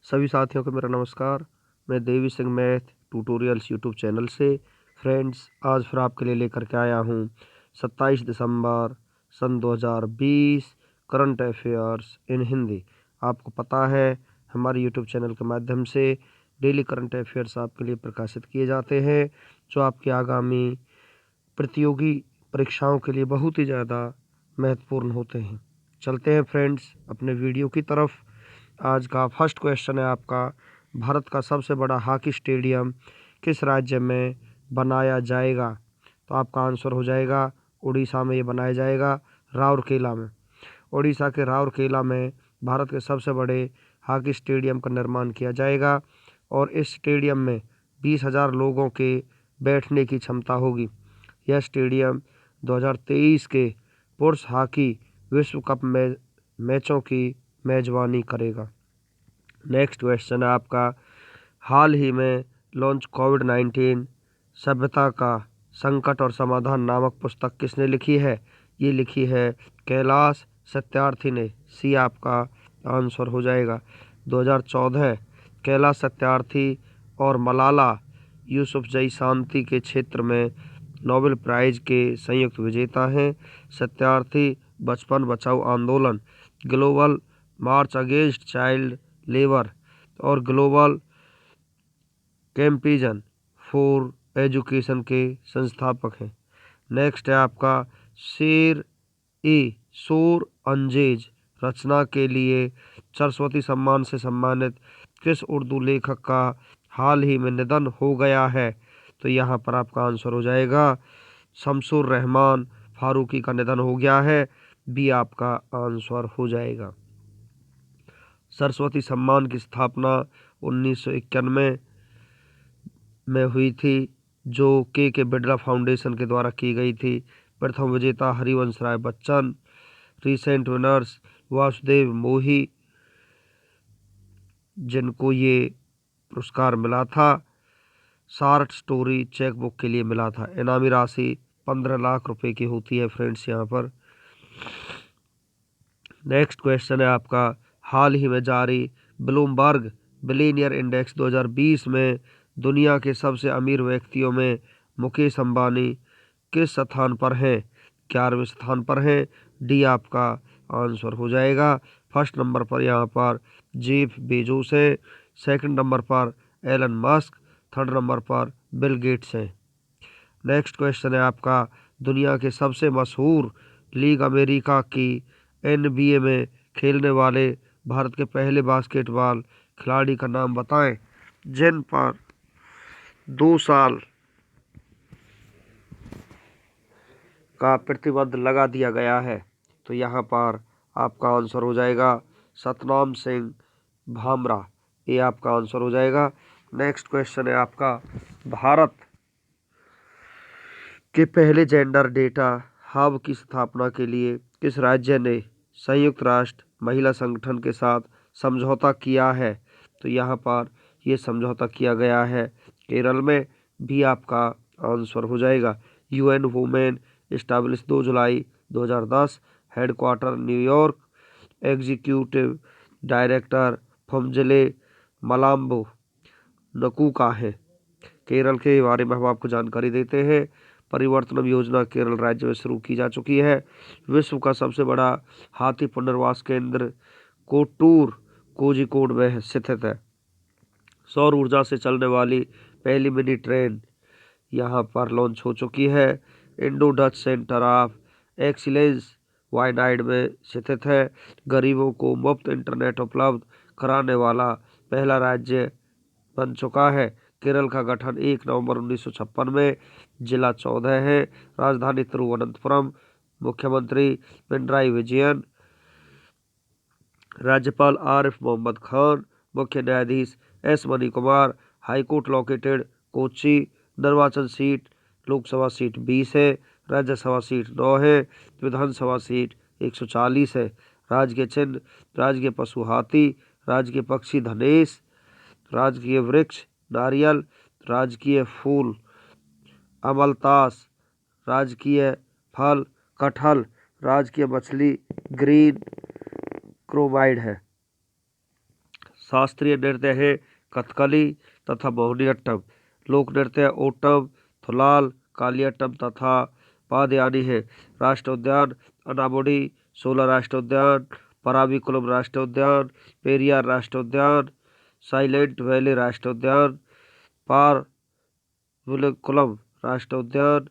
सभी साथियों को मेरा नमस्कार। मैं Devi Singh math tutorials YouTube channel से। फ्रेंड्स, आज फिर आपके लिए लेकर के आया हूँ 27 दिसंबर सन 2020 करंट अफेयर्स इन हिंदी। आपको पता है, हमारे यूट्यूब चैनल के माध्यम से डेली करंट अफेयर्स आपके लिए प्रकाशित किए जाते हैं, जो आपकी आगामी प्रतियोगी परीक्षाओं के लिए बहुत ही ज़्यादा महत्वपूर्ण होते हैं। चलते हैं फ्रेंड्स अपने वीडियो की तरफ। आज का फर्स्ट क्वेश्चन है आपका, भारत का सबसे बड़ा हॉकी स्टेडियम किस राज्य में बनाया जाएगा? तो आपका आंसर हो जाएगा उड़ीसा में ये बनाया जाएगा, राउरकेला में। उड़ीसा के राउरकेला में भारत के सबसे बड़े हॉकी स्टेडियम का निर्माण किया जाएगा और इस स्टेडियम में 20,000 लोगों के बैठने की क्षमता होगी। यह स्टेडियम 2023 के पुरुष हॉकी विश्व कप में मैचों की मेजबानी करेगा। नेक्स्ट क्वेश्चन है आपका, हाल ही में लॉन्च कोविड-19 सभ्यता का संकट और समाधान नामक पुस्तक किसने लिखी है? ये लिखी है कैलाश सत्यार्थी ने। सी आपका आंसर हो जाएगा। 2014 कैलाश सत्यार्थी और मलाला यूसुफजई शांति के क्षेत्र में नोबेल प्राइज के संयुक्त विजेता हैं। सत्यार्थी बचपन बचाओ आंदोलन, ग्लोबल मार्च अगेंस्ट चाइल्ड लेबर और ग्लोबल कैंपेन फॉर एजुकेशन के संस्थापक हैं। नेक्स्ट है आपका, शेर ए शोर अंजेज रचना के लिए सरस्वती सम्मान से सम्मानित किस उर्दू लेखक का हाल ही में निधन हो गया है? तो यहाँ पर आपका आंसर हो जाएगा शमसुर रहमान फारूकी का निधन हो गया है। बी आपका आंसर हो जाएगा। सरस्वती सम्मान की स्थापना 1991 में हुई थी, जो के बिड़ला फाउंडेशन के द्वारा की गई थी। प्रथम विजेता हरिवंश राय बच्चन। रिसेंट विनर्स वासुदेव मोही, जिनको ये पुरस्कार मिला था शॉर्ट स्टोरी चेकबुक के लिए मिला था। इनामी राशि 15 लाख रुपए की होती है फ्रेंड्स यहाँ पर। नेक्स्ट क्वेश्चन है आपका, हाल ही में जारी ब्लूमबर्ग बिलियनियर इंडेक्स 2020 में दुनिया के सबसे अमीर व्यक्तियों में मुकेश अंबानी किस स्थान पर हैं? 11वें स्थान पर हैं। डी आपका आंसर हो जाएगा। फर्स्ट नंबर पर यहाँ पर जेफ बेजोस है, सेकंड नंबर पर एलन मस्क, थर्ड नंबर पर बिल गेट्स हैं। नेक्स्ट क्वेश्चन है आपका, दुनिया के सबसे मशहूर लीग अमेरिका की NBA में खेलने वाले भारत के पहले बास्केटबॉल खिलाड़ी का नाम बताएं, जिन पर 2 साल का प्रतिबंध लगा दिया गया है। तो यहाँ पर आपका आंसर हो जाएगा सतनाम सिंह भामरा। ये आपका आंसर हो जाएगा। नेक्स्ट क्वेश्चन है आपका, भारत के पहले जेंडर डेटा हब की स्थापना के लिए किस राज्य ने संयुक्त राष्ट्र महिला संगठन के साथ समझौता किया है? तो यहाँ पर ये समझौता किया गया है केरल में। भी आपका आंसर हो जाएगा। UN वुमेन इस्टेब्लिश 2 जुलाई 2010, हेडक्वार्टर न्यूयॉर्क, एग्जीक्यूटिव डायरेक्टर फमजले मलाम्बो नकूका है। केरल के बारे में हम आपको जानकारी देते हैं। परिवर्तनम योजना केरल राज्य में शुरू की जा चुकी है। विश्व का सबसे बड़ा हाथी पुनर्वास केंद्र कोटूर कोझिकोड में स्थित है। सौर ऊर्जा से चलने वाली पहली मिनी ट्रेन यहाँ पर लॉन्च हो चुकी है। Indo Dutch centre of excellence Wayanad में स्थित है। गरीबों को मुफ्त इंटरनेट उपलब्ध कराने वाला पहला राज्य बन चुका है। केरल का गठन 1 नवंबर 1956 में। जिला 14 है। राजधानी तिरुवनंतपुरम। मुख्यमंत्री पिनराई विजयन। राज्यपाल आरिफ मोहम्मद खान। मुख्य न्यायाधीश S money Kumar. High court located Kochi. निर्वाचन सीट लोकसभा सीट 20 है। राज्यसभा सीट 9 है। विधानसभा सीट 140 है। राजकीय चिन्ह राजकीय पशु हाथी। राजकीय पक्षी धनेश। राजकीय वृक्ष नारियल। राजकीय फूल अमलतास। राजकीय फल कटहल। राजकीय मछली ग्रीन क्रोमाइड है। शास्त्रीय नृत्य है कथकली तथा मोहिनीअट्टम। लोक नृत्य ओटम, थुलाल, कालियाट्टम तथा पादयानी है। राष्ट्रीय उद्यान अनामुडी, 16 राष्ट्रीय उद्यान, पराबिकुलम राष्ट्रीय उद्यान, पेरियार राष्ट्रीय उद्यान, साइलेंट वैली राष्ट्रीय उद्यान, पारविकुलम राष्ट्रीय उद्यान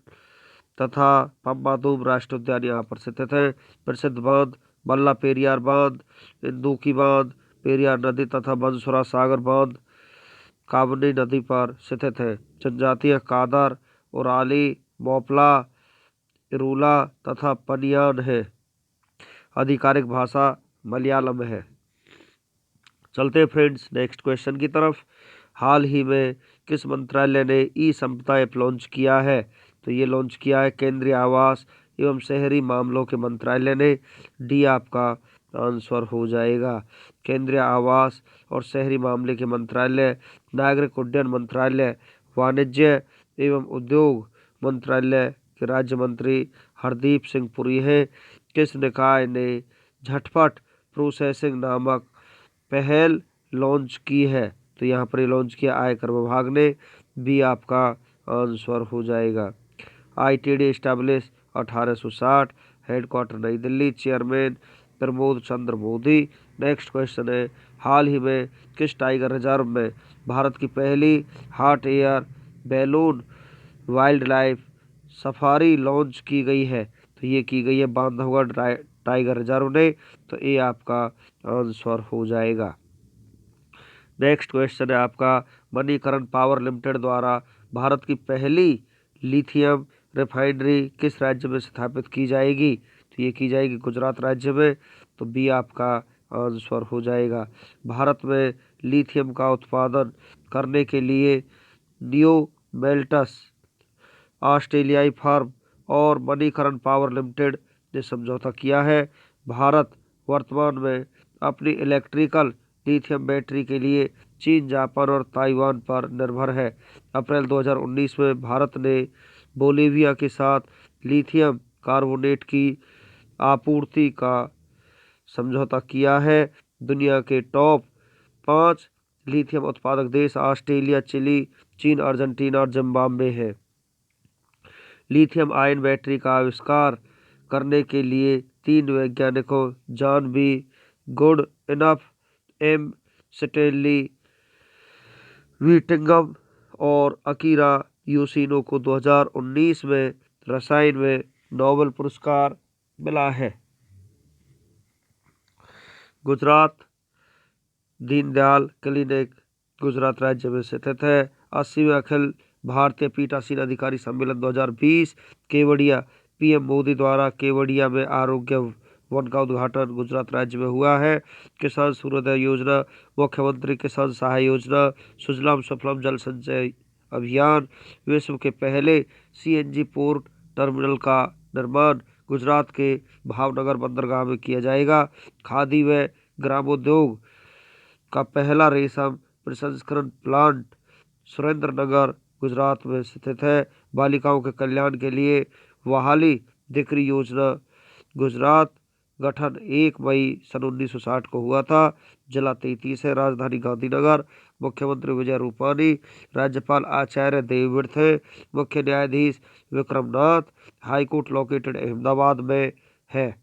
तथा पम्बादूम राष्ट्रीय उद्यान यहाँ पर स्थित है। प्रसिद्ध बांध बल्ला पेरियार बांध, इंदुकी बांध, पेरियार नदी तथा बंसुरा सागर बांध कामनी नदी पर स्थित है। जनजातीय कादर, उराली, मोपला, इरूला तथा पनियान है। आधिकारिक भाषा मलयालम है। चलते फ्रेंड्स नेक्स्ट क्वेश्चन की तरफ। हाल ही में किस मंत्रालय ने ई संपदा ऐप लॉन्च किया है? तो ये लॉन्च किया है केंद्रीय आवास एवं शहरी मामलों के मंत्रालय ने। डी आपका आंसर हो जाएगा। केंद्रीय आवास और शहरी मामले के मंत्रालय, नागरिक उड्डयन मंत्रालय, वाणिज्य एवं उद्योग मंत्रालय के राज्य मंत्री हरदीप सिंह पुरी हैं। किस निकाय ने झटपट प्रोसेसिंग नामक पहल लॉन्च की है? तो यहाँ पर लॉन्च किया आयकर विभाग ने। बी आपका आंसर हो जाएगा। ITD एस्टैब्लिश 1860, हेडक्वार्टर नई दिल्ली, चेयरमैन प्रमोद चंद्र मोदी। नेक्स्ट क्वेश्चन है, हाल ही में किस टाइगर रिजर्व में भारत की पहली hot air balloon wild life safari launch की गई है? तो ये की गई है बांधवगढ़ टाइगर रिजर्व ने। तो ये आपका आंसर हो जाएगा। नेक्स्ट क्वेश्चन है आपका, मणिकरण पावर लिमिटेड द्वारा भारत की पहली लिथियम रिफाइनरी किस राज्य में स्थापित की जाएगी? तो ये की जाएगी गुजरात राज्य में। तो बी आपका आंसर हो जाएगा। भारत में लिथियम का उत्पादन करने के लिए नियो मेल्टस, ऑस्ट्रेलियाई फर्म और मणिकरण पावर लिमिटेड ने समझौता किया है। भारत वर्तमान में अपनी इलेक्ट्रिकल लिथियम बैटरी के लिए चीन, जापान और ताइवान पर निर्भर है। अप्रैल 2019 में भारत ने बोलीविया के साथ लिथियम कार्बोनेट की आपूर्ति का समझौता किया है। दुनिया के टॉप 5 लिथियम उत्पादक देश ऑस्ट्रेलिया, चिली, चीन, अर्जेंटीना और जिम्बाब्वे है। लिथियम आयन बैटरी का आविष्कार करने के लिए 3 वैज्ञानिकों John B Goodenough, M Stanley Whittingham और अकीरा योशिनो को 2019 में रसायन में नोबेल पुरस्कार मिला है। गुजरात दीनदयाल क्लिनिक गुजरात राज्य में स्थित है। 80वें अखिल भारतीय पीठासीन अधिकारी सम्मेलन 2020 केवड़िया, PM मोदी द्वारा केवड़िया में आरोग्य वन का उद्घाटन गुजरात राज्य में हुआ है। किसान सूर्योदय योजना, मुख्यमंत्री किसान सहाय योजना, सुजलाम सुफलाम जल संचय अभियान, विश्व के पहले CNG पोर्ट टर्मिनल का निर्माण गुजरात के भावनगर बंदरगाह में किया जाएगा। खादी व ग्रामोद्योग का पहला रेशम प्रसंस्करण प्लांट सुरेंद्रनगर गुजरात में स्थित है। बालिकाओं के कल्याण के लिए वहाली दिकरी योजना गुजरात गठन 1 मई सन 1960 को हुआ था। जिला 33 है। राजधानी गांधीनगर। मुख्यमंत्री विजय रूपानी, राज्यपाल आचार्य देवव्रत है। मुख्य न्यायाधीश विक्रमनाथ। हाईकोर्ट लोकेटेड अहमदाबाद में है।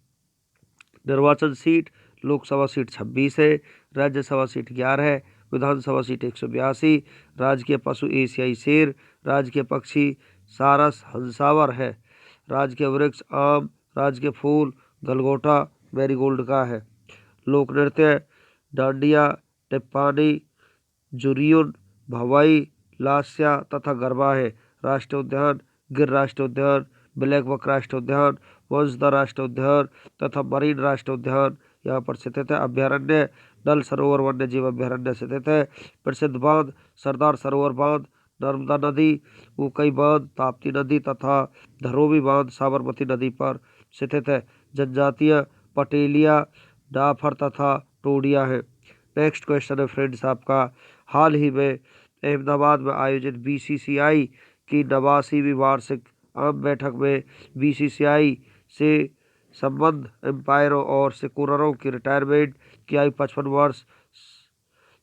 निर्वाचन सीट लोकसभा सीट 26 है, राज्यसभा सीट 11 है, विधानसभा सीट 182। राजकीय पशु एशियाई शेर, राजकीय पक्षी सारस हंसावर है। राजकीय वृक्ष आम, राजकीय फूल गलगोटा मैरीगोल्ड का है। लोक नृत्य डांडिया, टिप्पानी, जुरियुन, भवाई, लास्या तथा गरबा है। राष्ट्रीय उद्यान गिर राष्ट्रीय उद्यान, ब्लैक बक राष्ट्रीय उद्यान, वंशधा राष्ट्रीय उद्यान तथा मरीन राष्ट्रीय उद्यान यहाँ पर स्थित है। अभ्यारण्य डल सरोवर वन्य जीव अभ्यारण्य स्थित है। प्रसिद्ध बांध सरदार सरोवर बांध, नर्मदा नदी, उकई बांध, ताप्ती नदी तथा धरोबी बांध साबरमती नदी पर स्थित है। जनजातीय पटेलिया, डाफर तथा टोडिया है। नेक्स्ट क्वेश्चन है फ्रेंड्स आपका, हाल ही में अहमदाबाद में आयोजित BCCI की 89वीं वार्षिक आम बैठक में BCCI से संबंध एम्पायरों और सिक्योररों की रिटायरमेंट की आयु 55 वर्ष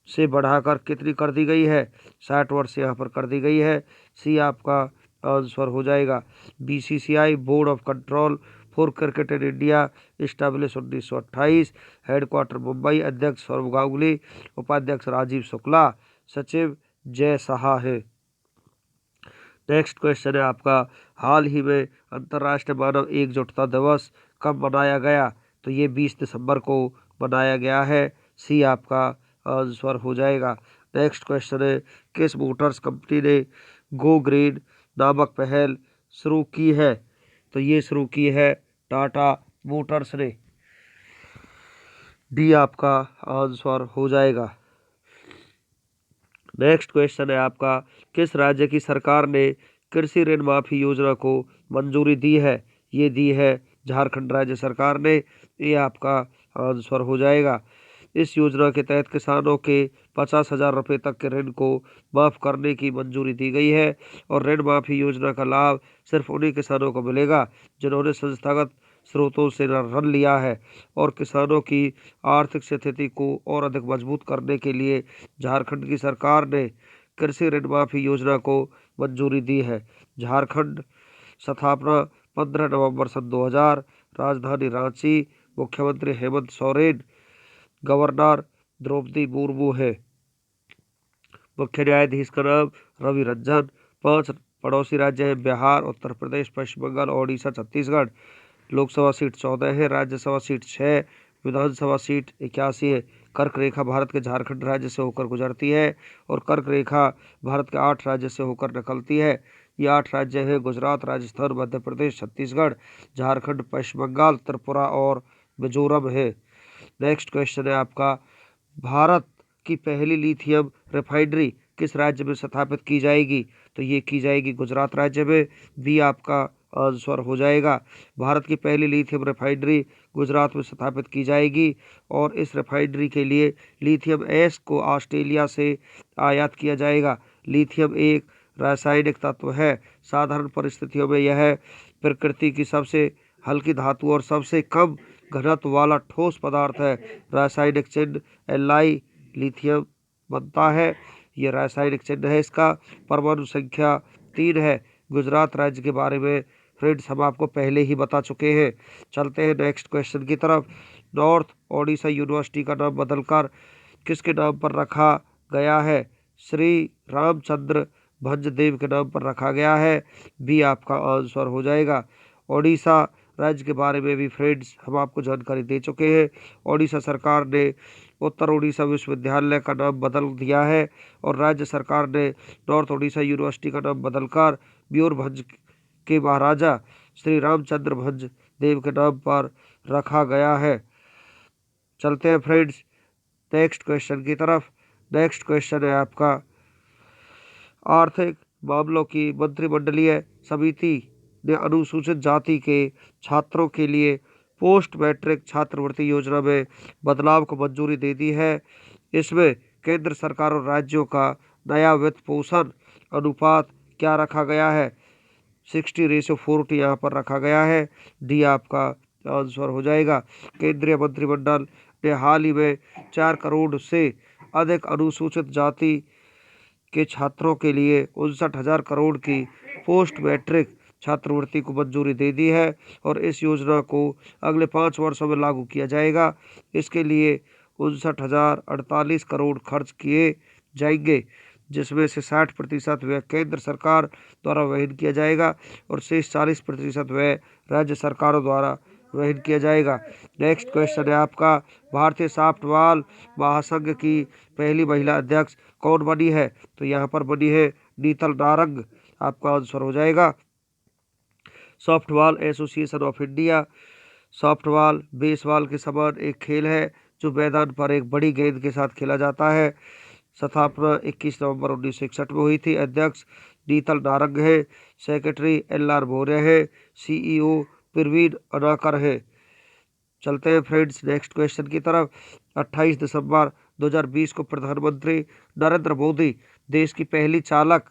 से बढ़ाकर कितनी कर दी गई है? 60 वर्ष यहाँ पर कर दी गई है। सी आपका आंसर हो जाएगा। BCCI board of control for cricket in India establish 1928। Headquarter Mumbai. अध्यक्ष सौरभ गांगुली। उपाध्यक्ष राजीव शुक्ला। सचिव जय साहा है। नेक्स्ट क्वेश्चन है आपका, हाल ही में अंतर्राष्ट्रीय मानव एकजुटता दिवस कब मनाया गया? तो ये 20 दिसंबर को मनाया गया है। सी आपका आंसर हो जाएगा। नेक्स्ट क्वेश्चन है, किस मोटर्स कंपनी ने गो ग्रीन नामक पहल शुरू की है? तो ये शुरू की है टाटा मोटर्स ने। डी आपका आंसर हो जाएगा। नेक्स्ट क्वेश्चन है आपका, किस राज्य की सरकार ने कृषि ऋण माफी योजना को मंजूरी दी है? ये दी है झारखंड राज्य सरकार ने। ये आपका आंसर हो जाएगा। इस योजना के तहत किसानों के 50,000 रुपये तक के ऋण को माफ़ करने की मंजूरी दी गई है और ऋण माफी योजना का लाभ सिर्फ उन्हीं किसानों को मिलेगा जिन्होंने संस्थागत स्रोतों से ऋण लिया है। और किसानों की आर्थिक स्थिति को और अधिक मजबूत करने के लिए झारखंड की सरकार ने कृषि ऋण माफी योजना को मंजूरी दी है। झारखंड स्थापना 15 नवंबर सन 2000। राजधानी रांची। मुख्यमंत्री हेमंत सोरेन। गवर्नर द्रौपदी मुर्मू है। मुख्य न्यायाधीश का नाम रवि रंजन। 5 पड़ोसी राज्य हैं बिहार, उत्तर प्रदेश, पश्चिम बंगाल, ओडिशा, छत्तीसगढ़। लोकसभा सीट 14 है। राज्यसभा सीट 6। विधानसभा सीट 81 है। कर्क रेखा भारत के झारखंड राज्य से होकर गुजरती है और कर्क रेखा भारत के 8 राज्य से होकर निकलती है। ये 8 राज्य हैं गुजरात, राजस्थान, मध्य प्रदेश, छत्तीसगढ़, झारखंड, पश्चिम बंगाल, त्रिपुरा और मिजोरम है। नेक्स्ट क्वेश्चन है आपका, भारत की पहली लिथियम रिफाइनरी किस राज्य में स्थापित की जाएगी? तो ये की जाएगी गुजरात राज्य में। बी आपका आंसर हो जाएगा। भारत की पहली लिथियम रिफाइनरी गुजरात में स्थापित की जाएगी और इस रिफाइनरी के लिए लिथियम एस को ऑस्ट्रेलिया से आयात किया जाएगा। लिथियम एक रासायनिक तत्व है। साधारण परिस्थितियों में यह प्रकृति की सबसे हल्की धातु और सबसे कम घनत्व वाला ठोस पदार्थ है। रासायनिक चिन्ह Li लिथियम बनता है। ये रासायनिक चिन्ह है इसका। परमाणु संख्या 3 है। गुजरात राज्य के बारे में फ्रेंड्स हम आपको पहले ही बता चुके हैं। चलते हैं नेक्स्ट क्वेश्चन की तरफ। नॉर्थ ओडिशा यूनिवर्सिटी का नाम बदलकर किसके नाम पर रखा गया है? श्री रामचंद्र भंजदेव के नाम पर रखा गया है। बी आपका आंसर हो जाएगा। ओडिशा राज्य के बारे में भी फ्रेंड्स हम आपको जानकारी दे चुके हैं। ओडिशा सरकार ने उत्तर ओडिशा विश्वविद्यालय का नाम बदल दिया है और राज्य सरकार ने नॉर्थ ओडिशा यूनिवर्सिटी का नाम बदलकर मयूरभंज के महाराजा श्री रामचंद्र भंज देव के नाम पर रखा गया है। चलते हैं फ्रेंड्स नेक्स्ट क्वेश्चन की तरफ। नेक्स्ट क्वेश्चन है आपका, आर्थिक मामलों की मंत्रिमंडलीय समिति ने अनुसूचित जाति के छात्रों के लिए पोस्ट मैट्रिक छात्रवृत्ति योजना में बदलाव को मंजूरी दे दी है। इसमें केंद्र सरकार और राज्यों का नया वित्त पोषण अनुपात क्या रखा गया है? 60:40 यहाँ पर रखा गया है। डी आपका आंसर हो जाएगा। केंद्रीय मंत्रिमंडल ने हाल ही में 4 करोड़ से अधिक अनुसूचित जाति के छात्रों के लिए 59,000 करोड़ की पोस्ट मैट्रिक छात्रवृत्ति को मंजूरी दे दी है और इस योजना को अगले 5 वर्षों में लागू किया जाएगा। इसके लिए 59,048 करोड़ खर्च किए जाएंगे, जिसमें से 60% व्यय केंद्र सरकार द्वारा वहन किया जाएगा और शेष 40% व्यय राज्य सरकारों द्वारा वहन किया जाएगा। नेक्स्ट क्वेश्चन है आपका, भारतीय सॉफ्टबॉल महासंघ की पहली महिला अध्यक्ष कौन बनी है? तो यहाँ पर बनी है नीतल नारंग। आपका आंसर हो जाएगा। Softball association of India. Softball baseball के समान एक खेल है जो मैदान पर एक बड़ी गेंद के साथ खेला जाता है। स्थापना 21 नवंबर 1961 में हुई थी। अध्यक्ष नीतल नारंग है। सेक्रेटरी LR मौर्य है। CEO प्रवीण अनाकर है। चलते हैं फ्रेंड्स नेक्स्ट क्वेश्चन की तरफ। 28 दिसंबर 2020 को प्रधानमंत्री नरेंद्र मोदी देश की पहली चालक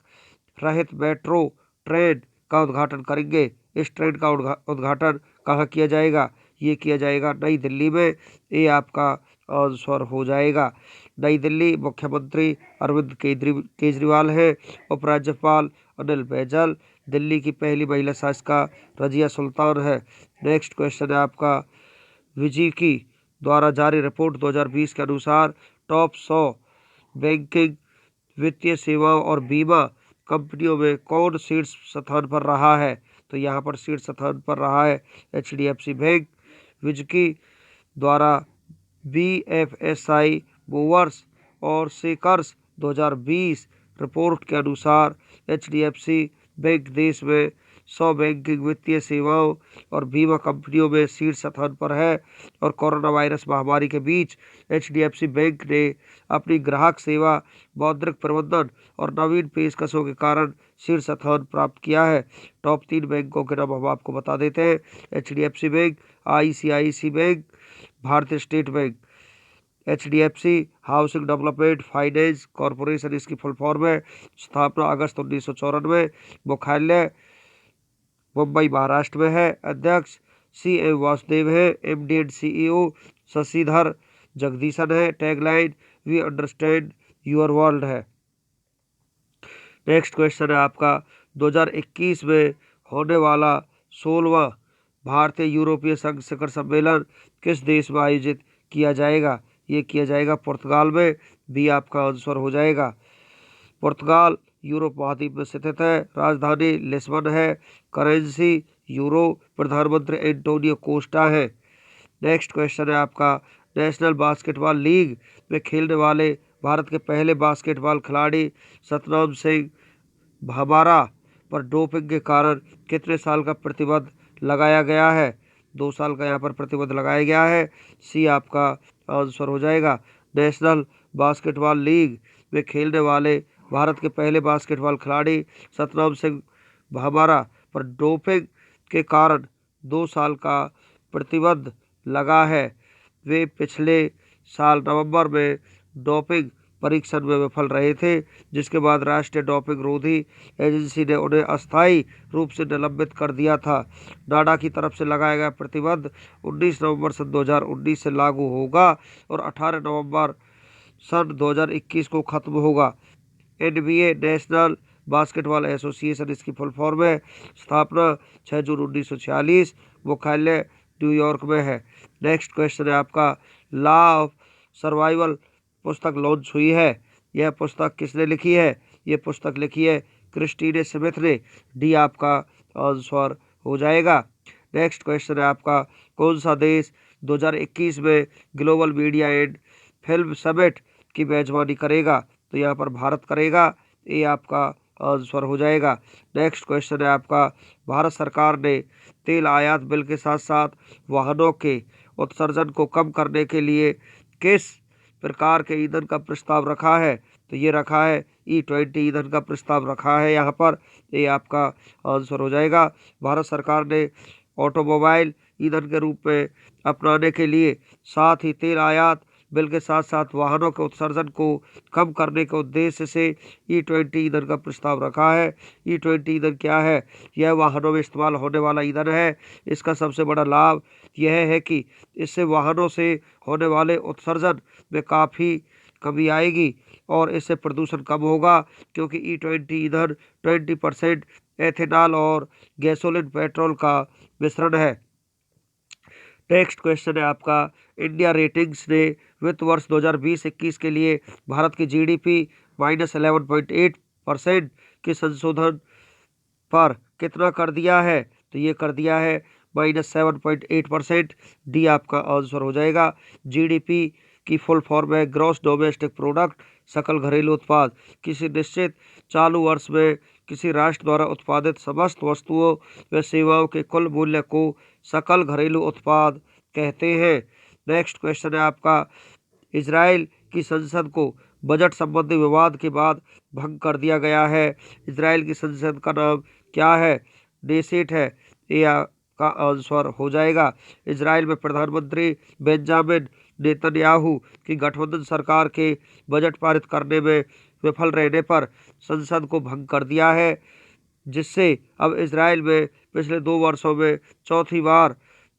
रहित मेट्रो ट्रेन का उद्घाटन करेंगे। इस ट्रेन का उद्घाटन कहाँ किया जाएगा? ये किया जाएगा नई दिल्ली में। ये आपका आंसर हो जाएगा। नई दिल्ली, मुख्यमंत्री अरविंद केजरीवाल है। उपराज्यपाल अनिल बैजल। दिल्ली की पहली महिला शासिका रजिया सुल्तान है। नेक्स्ट क्वेश्चन है आपका, विजिकी द्वारा जारी रिपोर्ट 2020 के अनुसार टॉप 100 बैंकिंग, वित्तीय सेवाओं और बीमा कंपनियों में कौन शीर्ष स्थान पर रहा है? तो यहाँ पर शीर्ष स्थान पर रहा है HDFC बैंक। विजिकी द्वारा BFSI मूवर्स और शेकर्स 2020 रिपोर्ट के अनुसार HDFC बैंक देश में 100 बैंकिंग, वित्तीय सेवाओं और बीमा कंपनियों में शीर्ष स्थान पर है। और कोरोना वायरस महामारी के बीच HDFC बैंक ने अपनी ग्राहक सेवा, मौद्रिक प्रबंधन और नवीन पेशकशों के कारण शीर्ष स्थान प्राप्त किया है। टॉप 3 बैंकों के नाम हम आपको बता देते हैं। HDFC बैंक, ICICI बैंक, भारतीय state bank. HDFC housing development finance corporation इसकी फुल फॉर्म है। स्थापना अगस्त 1994। मुख्यालय मुंबई महाराष्ट्र में है। अध्यक्ष CM वासुदेव है। MD and CEO Shashidhar Jagdishan है। Tagline we understand your world है। नेक्स्ट क्वेश्चन है आपका, 2021 में होने वाला 16वां भारतीय यूरोपीय संघ शिखर सम्मेलन किस देश में आयोजित किया जाएगा? ये किया जाएगा पुर्तगाल में। भी आपका आंसर हो जाएगा। पुर्तगाल यूरोप महाद्वीप में स्थित है। राजधानी लिस्बन है। Currency euro. प्रधानमंत्री एंटोनियो कोस्टा है। नेक्स्ट क्वेश्चन है आपका, नेशनल बास्केटबॉल लीग में खेलने वाले भारत के पहले बास्केटबॉल खिलाड़ी सतनाम सिंह भामारा पर डोपिंग के कारण कितने साल का प्रतिबंध लगाया गया है? 2 साल का यहाँ पर प्रतिबंध लगाया गया है। सी आपका आंसर हो जाएगा। नेशनल बास्केटबॉल लीग में खेलने वाले भारत के पहले बास्केटबॉल खिलाड़ी सतनाम सिंह भामारा पर डोपिंग के कारण 2 साल का प्रतिबंध लगा है। वे पिछले साल नवंबर में डोपिंग परीक्षण में विफल रहे थे, जिसके बाद राष्ट्रीय डोपिंग रोधी एजेंसी ने उन्हें अस्थायी रूप से निलंबित कर दिया था। नाडा की तरफ से लगाया गया प्रतिबंध 19 नवंबर सन 2019 से लागू होगा और 18 नवंबर सन 2021 को खत्म होगा। NBA नेशनल बास्केटबॉल एसोसिएशन इसकी फुल फॉर्म है। स्थापना 6 जून 1946। मुख्यालय न्यूयॉर्क में है। नेक्स्ट क्वेश्चन है आपका, लॉ ऑफ सर्वाइवल पुस्तक लॉन्च हुई है। यह पुस्तक किसने लिखी है? यह पुस्तक लिखी है क्रिस्टीने स्मिथ ने। डी आपका आंसर हो जाएगा। नेक्स्ट क्वेश्चन है आपका, कौन सा देश 2021 में global media and film summit की मेजबानी करेगा? तो यहाँ पर भारत करेगा। ये आपका आंसर हो जाएगा। नेक्स्ट क्वेश्चन है आपका, भारत सरकार ने तेल आयात बिल के साथ साथ वाहनों के उत्सर्जन को कम करने के लिए किस प्रकार के ईंधन का प्रस्ताव रखा है? तो ये रखा है E20 ईंधन का प्रस्ताव रखा है यहाँ पर। ये आपका आंसर हो जाएगा। भारत सरकार ने ऑटोमोबाइल ईंधन के रूप में अपनाने के लिए साथ ही तेल आयात बिल के साथ साथ वाहनों के उत्सर्जन को कम करने के उद्देश्य से E20 ईंधन का प्रस्ताव रखा है। E20 ईंधन क्या है? यह वाहनों में इस्तेमाल होने वाला ईंधन है। इसका सबसे बड़ा लाभ यह है कि इससे वाहनों से होने वाले उत्सर्जन में काफ़ी कमी आएगी और इससे प्रदूषण कम होगा, क्योंकि E20 ईंधन 20% एथेनॉल और गैसोलीन पेट्रोल का मिश्रण है। नेक्स्ट क्वेश्चन है आपका, इंडिया रेटिंग्स ने वित्त वर्ष 2020-21 के लिए भारत की GDP -11.8% के संशोधन पर कितना कर दिया है? तो ये कर दिया है -7.8%। डी आपका आंसर हो जाएगा। GDP की फुल फॉर्म है ग्रॉस डोमेस्टिक प्रोडक्ट, सकल घरेलू उत्पाद। किसी निश्चित चालू वर्ष में किसी राष्ट्र द्वारा उत्पादित समस्त वस्तुओं व सेवाओं के कुल मूल्य को सकल घरेलू उत्पाद कहते हैं। नेक्स्ट क्वेश्चन है आपका, इजराइल की संसद को बजट संबंधी विवाद के बाद भंग कर दिया गया है। इजराइल की संसद का नाम क्या है? नेसेट है। ये का आंसर हो जाएगा। इजराइल में प्रधानमंत्री बेंजामिन नेतन्याहू की गठबंधन सरकार के बजट पारित करने में विफल रहने पर संसद को भंग कर दिया है, जिससे अब इजराइल में पिछले 2 वर्षों में चौथी बार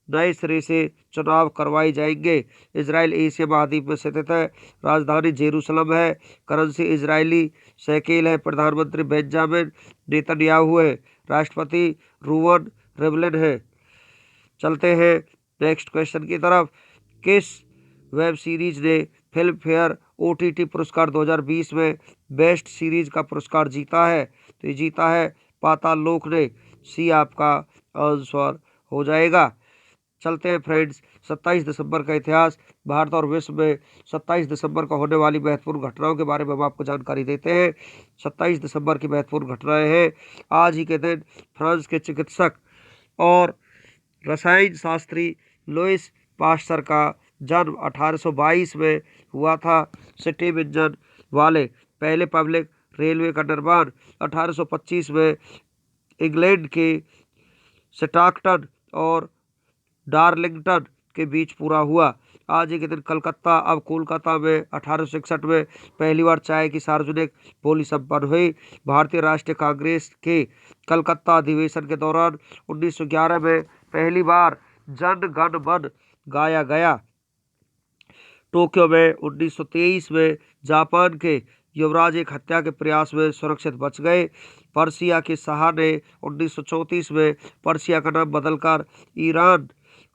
नए सिरे से चुनाव करवाए जाएंगे। इजराइल एशिया महाद्वीप में स्थित है। राजधानी जेरूसलम है। करेंसी इजरायली शेकेल है। प्रधानमंत्री बेंजामिन नेतन्याहू है। राष्ट्रपति रूवन रिवलिन है। चलते हैं नेक्स्ट क्वेश्चन की तरफ। किस वेब सीरीज ने फिल्म फेयर OTT पुरस्कार 2020 में बेस्ट सीरीज का पुरस्कार जीता है? तो ये जीता है पाताल लोक ने। सी आपका आंसर हो जाएगा। चलते हैं फ्रेंड्स 27 दिसंबर का इतिहास। भारत और विश्व में 27 दिसंबर को होने वाली महत्वपूर्ण घटनाओं के बारे में हम आपको जानकारी देते हैं। 27 दिसंबर की महत्वपूर्ण घटनाएं हैं। आज ही के दिन फ्रांस के चिकित्सक और रसायन शास्त्री लुइस पास्चर का जन्म 1822 में हुआ था। स्टीम इंजन वाले पहले पब्लिक रेलवे का निर्माण 1825 में इंग्लैंड के स्टॉकटन और डार्लिंगटन के बीच पूरा हुआ। आज ही के दिन कलकत्ता अब कोलकाता में 1861 में पहली बार चाय की सार्वजनिक बोली संपन्न हुई। भारतीय राष्ट्रीय कांग्रेस के कलकत्ता अधिवेशन के दौरान 1911 में पहली बार जन गण मन गाया गया। टोक्यो में 1923 में जापान के युवराज एक हत्या के प्रयास में सुरक्षित बच गए। पर्सिया के शाह ने 1934 में पर्सिया का नाम बदलकर ईरान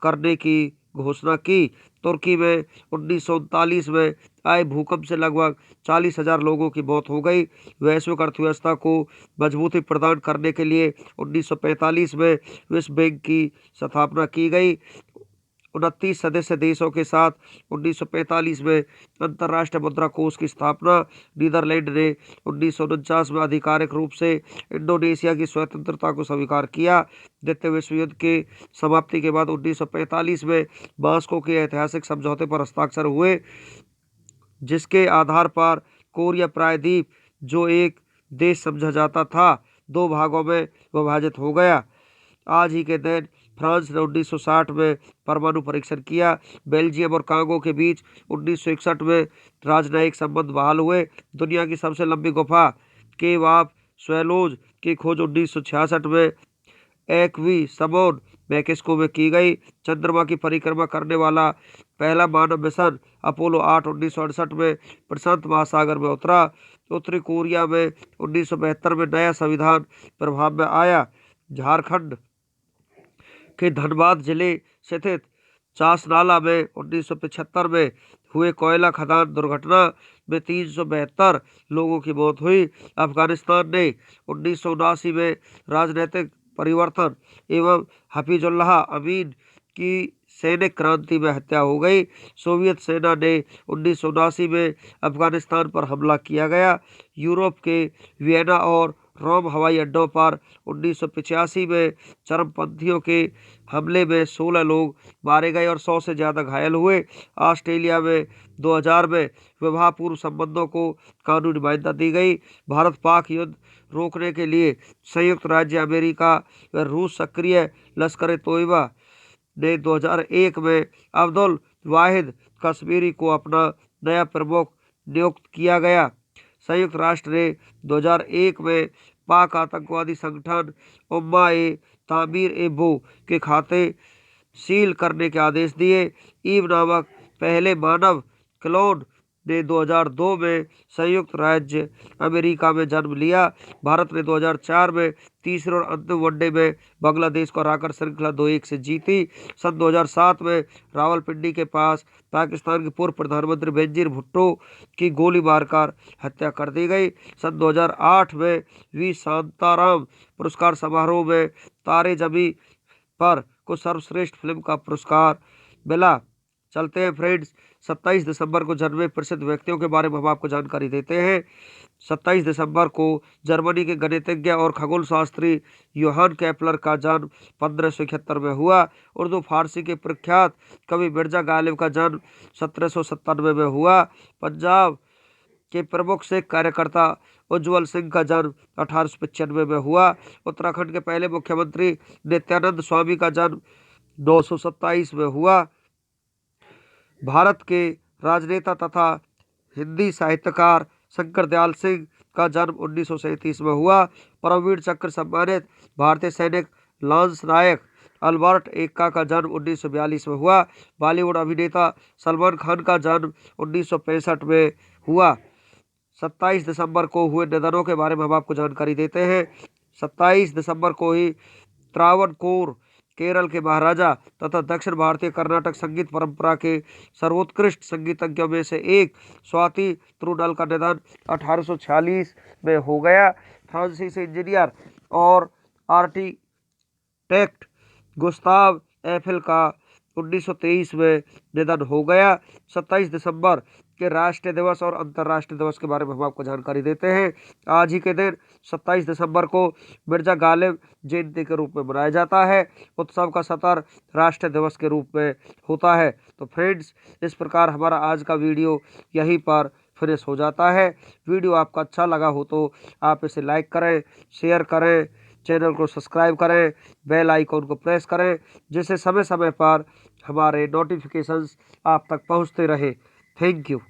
करने की घोषणा की। तुर्की में 1939 में आए भूकंप से लगभग 40,000 लोगों की मौत हो गई। वैश्विक अर्थव्यवस्था को मजबूती प्रदान करने के लिए 1945 में विश्व बैंक की स्थापना की गई। 29 सदस्य देशों के साथ 1945 में अंतर्राष्ट्रीय मुद्रा कोष की स्थापना। नीदरलैंड ने 1949 में आधिकारिक रूप से इंडोनेशिया की स्वतंत्रता को स्वीकार किया। द्वितीय विश्व युद्ध के समाप्ति के बाद 1945 में मास्को के ऐतिहासिक समझौते पर हस्ताक्षर हुए, जिसके आधार पर कोरिया प्रायद्वीप, जो एक देश समझा जाता था, 2 भागों में विभाजित हो गया। आज ही के दिन फ्रांस ने 1960 में परमाणु परीक्षण किया। बेल्जियम और कांगो के बीच 1961 में राजनयिक संबंध बहाल हुए। दुनिया की सबसे लंबी गुफा केव ऑफ स्वेलोज की खोज 1966 में एक्वी समोन मैक्सिको में की गई। चंद्रमा की परिक्रमा करने वाला पहला मानव मिशन अपोलो 8 1968 में प्रशांत महासागर में उतरा। उत्तरी कोरिया में 1972 में नया संविधान प्रभाव में आया। झारखंड के धनबाद जिले स्थित चासनाला में 1975 में हुए कोयला खदान दुर्घटना में 372 लोगों की मौत हुई। अफगानिस्तान ने 1979 में राजनीतिक परिवर्तन एवं हफीजुल्लाह अमीन की सैनिक क्रांति में हत्या हो गई। सोवियत सेना ने 1979 में अफगानिस्तान पर हमला किया गया। यूरोप के वियना और रोम हवाई अड्डों पर 1985 में चरमपंथियों के हमले में 16 लोग मारे गए और 100 से ज़्यादा घायल हुए। ऑस्ट्रेलिया में 2000 में विवाह पूर्व संबंधों को कानूनी मान्यता दी गई। भारत पाक युद्ध रोकने के लिए संयुक्त राज्य अमेरिका व रूस सक्रिय लश्कर तोयबा ने 2001 में अब्दुल वाहिद कश्मीरी को अपना नया प्रमुख नियुक्त किया गया। संयुक्त राष्ट्र ने 2001 में पाक आतंकवादी संगठन उम्मा ए तामीर ए बो के खाते सील करने के आदेश दिए। ईव नामक पहले मानव क्लोन ने 2002 में संयुक्त राज्य अमेरिका में जन्म लिया। भारत ने 2004 में तीसरे और अंतिम वनडे में बांग्लादेश को हराकर श्रृंखला 2-1 से जीती। सन 2007 में रावलपिंडी के पास पाकिस्तान के पूर्व प्रधानमंत्री बेनजीर भुट्टो की गोली मारकर हत्या कर दी गई। सन 2008 में वी शांताराम पुरस्कार समारोह में तारे जमी पर को सर्वश्रेष्ठ फिल्म का पुरस्कार मिला। चलते हैं फ्रेंड्स 27 दिसंबर को जन्मे प्रसिद्ध व्यक्तियों के बारे में हम आपको जानकारी देते हैं। 27 दिसंबर को जर्मनी के गणितज्ञ और खगोल शास्त्री योहान केपलर का जन्म 1571 में हुआ। उर्दू फारसी के प्रख्यात कवि मिर्जा गालिब का जन्म 1797 में हुआ। पंजाब के प्रमुख सिख कार्यकर्ता उज्जवल सिंह का जन्म 1895 में हुआ। उत्तराखंड के पहले मुख्यमंत्री नित्यानंद स्वामी का जन्म 927 में हुआ। भारत के राजनेता तथा हिंदी साहित्यकार शंकर दयाल सिंह का जन्म 1937 में हुआ। परमवीर चक्र सम्मानित भारतीय सैनिक लांस नायक अल्बर्ट एक्का का जन्म 1942 में हुआ। बॉलीवुड अभिनेता सलमान खान का जन्म 1965 में हुआ। 27 दिसंबर को हुए निधनों के बारे में हम आपको जानकारी देते हैं। 27 दिसंबर को ही त्रावणकोर केरल के महाराजा तथा दक्षिण भारतीय कर्नाटक संगीत परंपरा के सर्वोत्कृष्ट संगीतज्ञों में से एक स्वाति तिरुनाल का निधन 1846 में हो गया। फ्रांसीसी इंजीनियर और आर्किटेक्ट गुस्ताव एफेल का 1923 में निधन हो गया। 27 दिसंबर के राष्ट्रीय दिवस और अंतर्राष्ट्रीय दिवस के बारे में हम आपको जानकारी देते हैं। आज ही के दिन 27 दिसंबर को मिर्जा गालिब जयंती के रूप में मनाया जाता है। उत्सव का सतर राष्ट्रीय दिवस के रूप में होता है। तो फ्रेंड्स, इस प्रकार हमारा आज का वीडियो यहीं पर फिनिश हो जाता है। वीडियो आपका अच्छा लगा हो तो आप इसे लाइक करें, शेयर करें, चैनल को सब्सक्राइब करें, बेल आइकॉन को प्रेस करें, जिससे समय समय पर हमारे नोटिफिकेशंस आप तक पहुंचते रहे। Thank you.